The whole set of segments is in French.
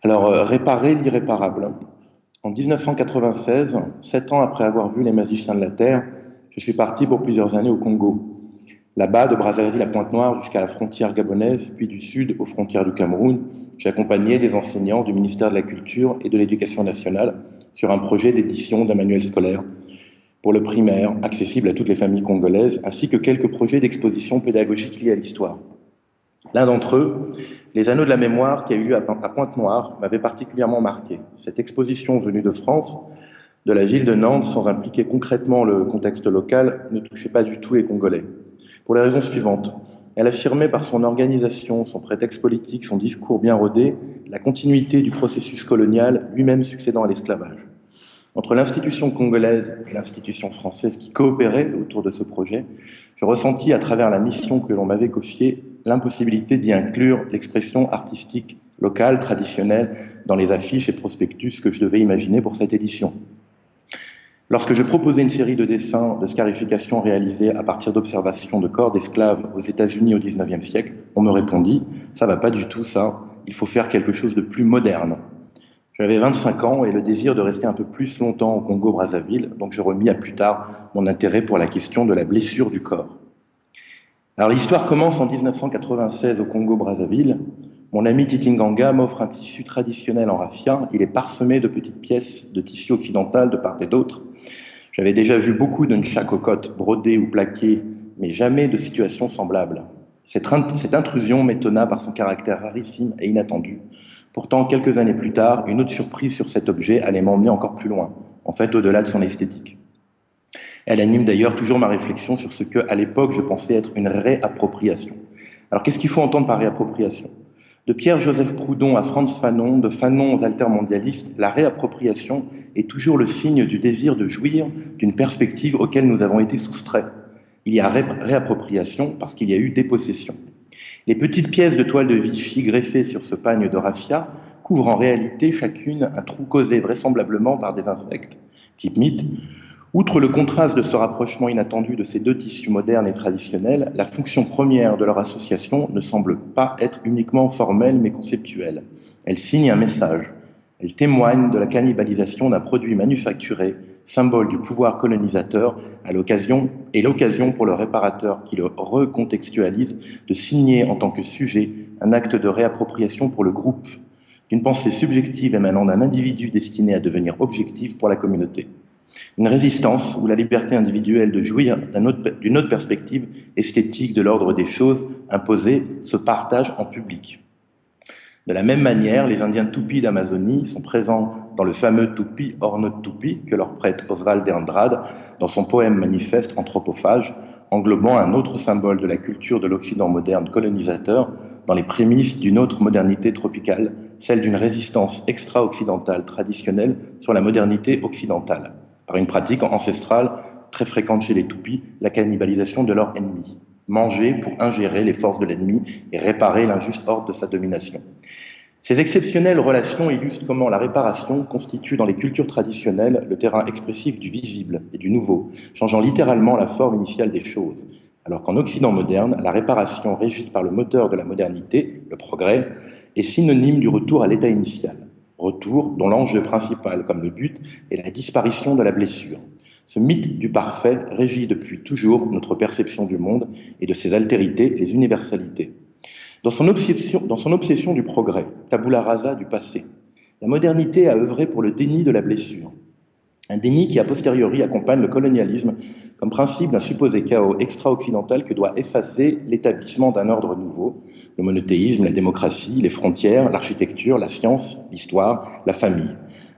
Réparer l'irréparable. En 1996, 7 ans après avoir vu les magiciens de la Terre, je suis parti pour plusieurs années au Congo. Là-bas, de Brazzaville à Pointe-Noire jusqu'à la frontière gabonaise, puis du sud aux frontières du Cameroun, j'ai accompagné des enseignants du ministère de la Culture et de l'Éducation nationale sur un projet d'édition d'un manuel scolaire pour le primaire, accessible à toutes les familles congolaises, ainsi que quelques projets d'exposition pédagogique liés à l'histoire. L'un d'entre eux, Les Anneaux de la mémoire, qui a eu lieu à Pointe-Noire, m'avait particulièrement marqué. Cette exposition venue de France, de la ville de Nantes, sans impliquer concrètement le contexte local, ne touchait pas du tout les Congolais. Pour les raisons suivantes. Elle affirmait par son organisation, son prétexte politique, son discours bien rodé, la continuité du processus colonial, lui-même succédant à l'esclavage. Entre l'institution congolaise et l'institution française qui coopéraient autour de ce projet, je ressentis à travers la mission que l'on m'avait confiée l'impossibilité d'y inclure l'expression artistique locale, traditionnelle, dans les affiches et prospectus que je devais imaginer pour cette édition. Lorsque je proposais une série de dessins de scarification réalisés à partir d'observations de corps d'esclaves aux États-Unis au XIXe siècle, on me répondit « ça va pas du tout ça, il faut faire quelque chose de plus moderne ». J'avais 25 ans et le désir de rester un peu plus longtemps au Congo-Brazzaville, donc je remis à plus tard mon intérêt pour la question de la blessure du corps. Alors l'histoire commence en 1996 au Congo-Brazzaville. Mon ami Titinganga m'offre un tissu traditionnel en raffia. Il est parsemé de petites pièces de tissu occidental de part et d'autre. J'avais déjà vu beaucoup de nchakokotes brodées ou plaquées, mais jamais de situation semblable. Cette intrusion m'étonna par son caractère rarissime et inattendu. Pourtant, quelques années plus tard, une autre surprise sur cet objet allait m'emmener encore plus loin, en fait au-delà de son esthétique. Elle anime d'ailleurs toujours ma réflexion sur ce que, à l'époque, je pensais être une réappropriation. Alors qu'est-ce qu'il faut entendre par réappropriation? De Pierre-Joseph Proudhon à Frantz Fanon, de Fanon aux altermondialistes, la réappropriation est toujours le signe du désir de jouir d'une perspective auquel nous avons été soustraits. Il y a réappropriation parce qu'il y a eu dépossession. Les petites pièces de toile de Vichy greffées sur ce pagne de raffia couvrent en réalité chacune un trou causé vraisemblablement par des insectes, type mythe. Outre le contraste de ce rapprochement inattendu de ces deux tissus modernes et traditionnels, la fonction première de leur association ne semble pas être uniquement formelle mais conceptuelle. Elle signe un message. Elle témoigne de la cannibalisation d'un produit manufacturé, symbole du pouvoir colonisateur, et l'occasion pour le réparateur qui le recontextualise de signer en tant que sujet un acte de réappropriation pour le groupe, d'une pensée subjective émanant d'un individu destiné à devenir objectif pour la communauté. Une résistance où la liberté individuelle de jouir d'une autre perspective esthétique de l'ordre des choses imposée se partage en public. De la même manière, les Indiens Tupis d'Amazonie sont présents dans le fameux Tupi Orno Tupi que leur prête Oswald de Andrade dans son poème manifeste Anthropophage, englobant un autre symbole de la culture de l'Occident moderne colonisateur dans les prémices d'une autre modernité tropicale, celle d'une résistance extra-occidentale traditionnelle sur la modernité occidentale, par une pratique ancestrale très fréquente chez les Tupis, la cannibalisation de leur ennemi. Manger pour ingérer les forces de l'ennemi et réparer l'injuste ordre de sa domination. Ces exceptionnelles relations illustrent comment la réparation constitue dans les cultures traditionnelles le terrain expressif du visible et du nouveau, changeant littéralement la forme initiale des choses, alors qu'en Occident moderne, la réparation régie par le moteur de la modernité, le progrès, est synonyme du retour à l'état initial, retour dont l'enjeu principal comme le but est la disparition de la blessure. Ce mythe du parfait régit depuis toujours notre perception du monde et de ses altérités, les universalités. Dans son obsession du progrès, tabula rasa du passé, la modernité a œuvré pour le déni de la blessure. Un déni qui, a posteriori, accompagne le colonialisme comme principe d'un supposé chaos extra-occidental que doit effacer l'établissement d'un ordre nouveau, le monothéisme, la démocratie, les frontières, l'architecture, la science, l'histoire, la famille.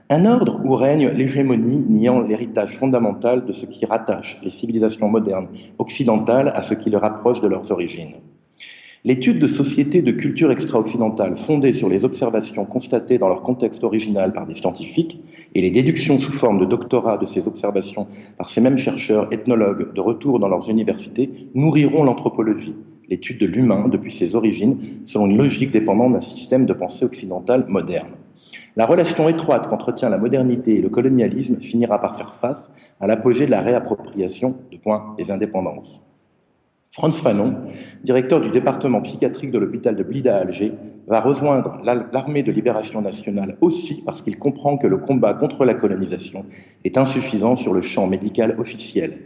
Un ordre où règne l'hégémonie niant l'héritage fondamental de ce qui rattache les civilisations modernes occidentales à ce qui les rapproche de leurs origines. L'étude de sociétés de culture extra-occidentale fondée sur les observations constatées dans leur contexte original par des scientifiques et les déductions sous forme de doctorat de ces observations par ces mêmes chercheurs ethnologues de retour dans leurs universités nourriront l'anthropologie, l'étude de l'humain depuis ses origines selon une logique dépendant d'un système de pensée occidental moderne. La relation étroite qu'entretient la modernité et le colonialisme finira par faire face à l'apogée de la réappropriation des indépendances. Frantz Fanon, directeur du département psychiatrique de l'hôpital de Blida à Alger, va rejoindre l'armée de libération nationale aussi parce qu'il comprend que le combat contre la colonisation est insuffisant sur le champ médical officiel.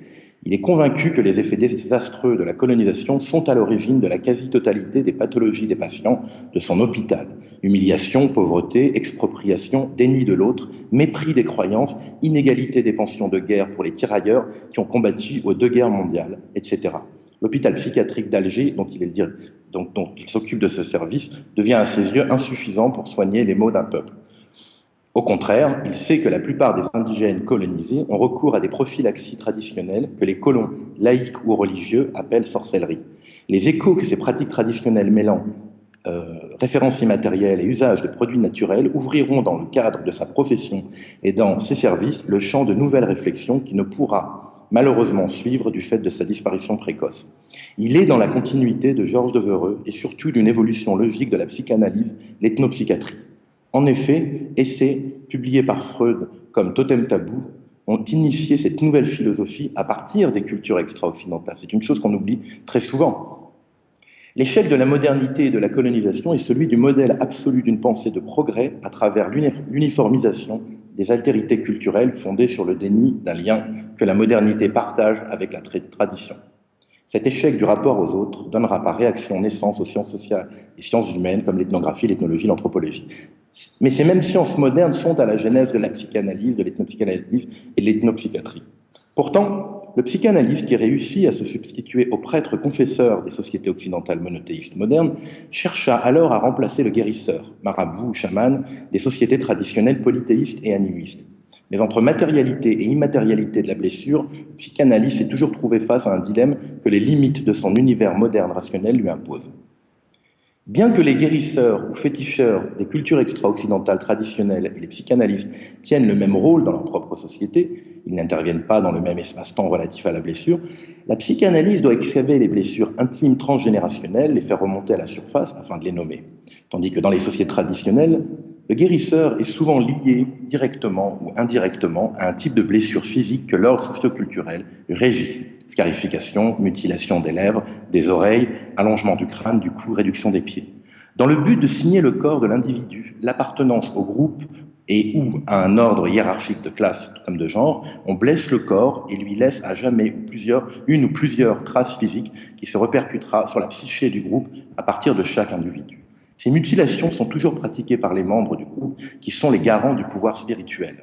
Il est convaincu que les effets désastreux de la colonisation sont à l'origine de la quasi-totalité des pathologies des patients de son hôpital. Humiliation, pauvreté, expropriation, déni de l'autre, mépris des croyances, inégalité des pensions de guerre pour les tirailleurs qui ont combattu aux 2 guerres mondiales, etc. L'hôpital psychiatrique d'Alger, dont il s'occupe de ce service, devient à ses yeux insuffisant pour soigner les maux d'un peuple. Au contraire, il sait que la plupart des indigènes colonisés ont recours à des prophylaxies traditionnelles que les colons laïcs ou religieux appellent sorcellerie. Les échos que ces pratiques traditionnelles mêlant références immatérielles et usage de produits naturels ouvriront dans le cadre de sa profession et dans ses services le champ de nouvelles réflexions qui ne pourra malheureusement suivre du fait de sa disparition précoce. Il est dans la continuité de Georges Devereux et surtout d'une évolution logique de la psychanalyse, l'ethnopsychiatrie. En effet, essais publiés par Freud comme Totem Tabou ont initié cette nouvelle philosophie à partir des cultures extra-occidentales. C'est une chose qu'on oublie très souvent. L'échec de la modernité et de la colonisation est celui du modèle absolu d'une pensée de progrès à travers l'uniformisation des altérités culturelles fondées sur le déni d'un lien que la modernité partage avec la tradition. Cet échec du rapport aux autres donnera par réaction naissance aux sciences sociales et sciences humaines comme l'ethnographie, l'ethnologie, l'anthropologie. Mais ces mêmes sciences modernes sont à la genèse de la psychanalyse, de l'ethnopsychanalyse et de l'ethnopsychiatrie. Pourtant, le psychanalyste qui réussit à se substituer au prêtre confesseur des sociétés occidentales monothéistes modernes chercha alors à remplacer le guérisseur, marabout ou chaman, des sociétés traditionnelles polythéistes et animistes. Mais entre matérialité et immatérialité de la blessure, le psychanalyste s'est toujours trouvé face à un dilemme que les limites de son univers moderne rationnel lui imposent. Bien que les guérisseurs ou féticheurs des cultures extra-occidentales traditionnelles et les psychanalystes tiennent le même rôle dans leur propre société, ils n'interviennent pas dans le même espace-temps relatif à la blessure, la psychanalyse doit excaver les blessures intimes transgénérationnelles, les faire remonter à la surface afin de les nommer. Tandis que dans les sociétés traditionnelles, le guérisseur est souvent lié directement ou indirectement à un type de blessure physique que l'ordre socioculturel régit. Scarification, mutilation des lèvres, des oreilles, allongement du crâne, du cou, réduction des pieds. Dans le but de signer le corps de l'individu, l'appartenance au groupe et ou à un ordre hiérarchique de classe comme de genre, on blesse le corps et lui laisse à jamais une ou plusieurs traces physiques qui se répercutera sur la psyché du groupe à partir de chaque individu. Ces mutilations sont toujours pratiquées par les membres du groupe qui sont les garants du pouvoir spirituel.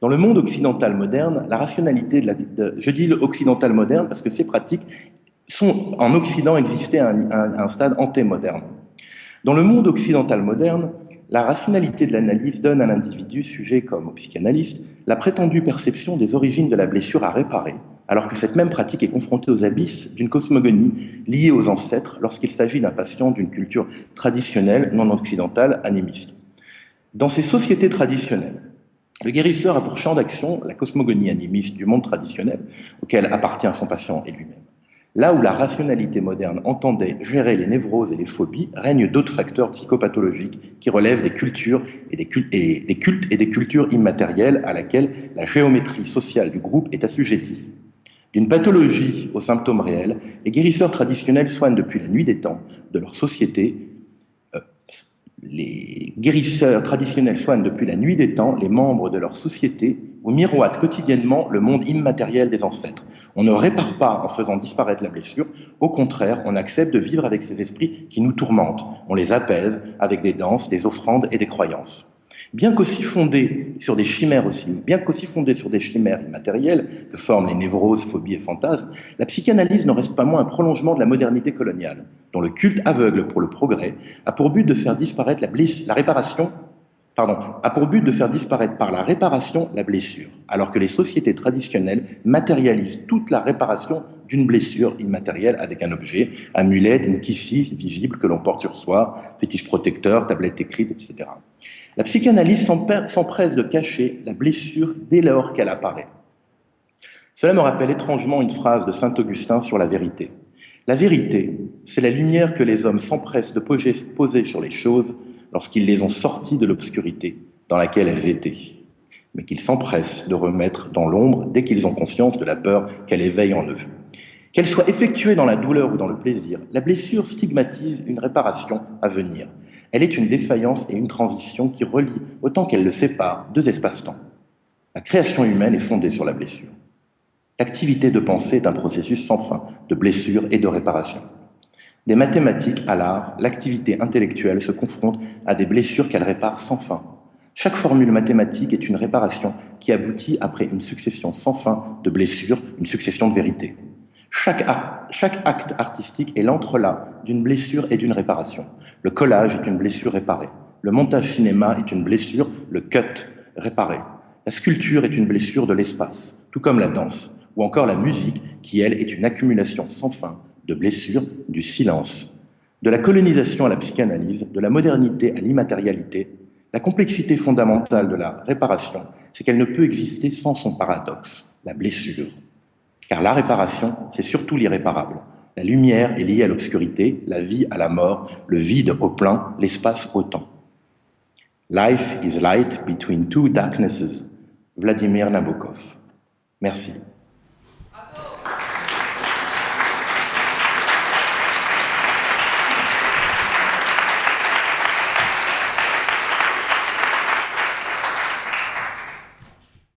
Dans le monde occidental moderne, la rationalité je dis occidental moderne parce que ces pratiques sont en Occident existaient à un stade antémoderne. Dans le monde occidental moderne, la rationalité de l'analyse donne à l'individu, sujet comme au psychanalyste, la prétendue perception des origines de la blessure à réparer, alors que cette même pratique est confrontée aux abysses d'une cosmogonie liée aux ancêtres lorsqu'il s'agit d'un patient d'une culture traditionnelle non occidentale animiste. Dans ces sociétés traditionnelles, le guérisseur a pour champ d'action la cosmogonie animiste du monde traditionnel, auquel appartient son patient et lui-même. Là où la rationalité moderne entendait gérer les névroses et les phobies, règnent d'autres facteurs psychopathologiques qui relèvent des cultures et des cultes et des cultures immatérielles à laquelle la géométrie sociale du groupe est assujettie. D'une pathologie aux symptômes réels, les guérisseurs traditionnels soignent depuis la nuit des temps de leur société. Les guérisseurs traditionnels soignent depuis la nuit des temps les membres de leur société où miroite quotidiennement le monde immatériel des ancêtres. On ne répare pas en faisant disparaître la blessure, au contraire, on accepte de vivre avec ces esprits qui nous tourmentent. On les apaise avec des danses, des offrandes et des croyances. Bien qu'aussi fondées sur des chimères immatérielles que forment les névroses, phobies et fantasmes, la psychanalyse n'en reste pas moins un prolongement de la modernité coloniale, dont le culte aveugle pour le progrès a pour but de faire disparaître par la réparation la blessure, alors que les sociétés traditionnelles matérialisent toute la réparation d'une blessure immatérielle avec un objet, amulette, une kissi visible que l'on porte sur soi, fétiche protecteur, tablette écrite, etc. La psychanalyse s'empresse de cacher la blessure dès lors qu'elle apparaît. Cela me rappelle étrangement une phrase de saint Augustin sur la vérité. La vérité, c'est la lumière que les hommes s'empressent de poser sur les choses lorsqu'ils les ont sorties de l'obscurité dans laquelle elles étaient, mais qu'ils s'empressent de remettre dans l'ombre dès qu'ils ont conscience de la peur qu'elle éveille en eux. Qu'elle soit effectuée dans la douleur ou dans le plaisir, la blessure stigmatise une réparation à venir. Elle est une défaillance et une transition qui relient, autant qu'elle le sépare, deux espaces-temps. La création humaine est fondée sur la blessure. L'activité de pensée est un processus sans fin de blessure et de réparation. Des mathématiques à l'art, l'activité intellectuelle se confronte à des blessures qu'elle répare sans fin. Chaque formule mathématique est une réparation qui aboutit après une succession sans fin de blessures, une succession de vérités. Chaque acte artistique est l'entrelac d'une blessure et d'une réparation. Le collage est une blessure réparée. Le montage cinéma est une blessure, le cut réparé. La sculpture est une blessure de l'espace, tout comme la danse, ou encore la musique, qui, elle, est une accumulation sans fin de blessures du silence. De la colonisation à la psychanalyse, de la modernité à l'immatérialité, la complexité fondamentale de la réparation, c'est qu'elle ne peut exister sans son paradoxe, la blessure. Car la réparation, c'est surtout l'irréparable. La lumière est liée à l'obscurité, la vie à la mort, le vide au plein, l'espace au temps. Life is light between two darknesses. Vladimir Nabokov. Merci.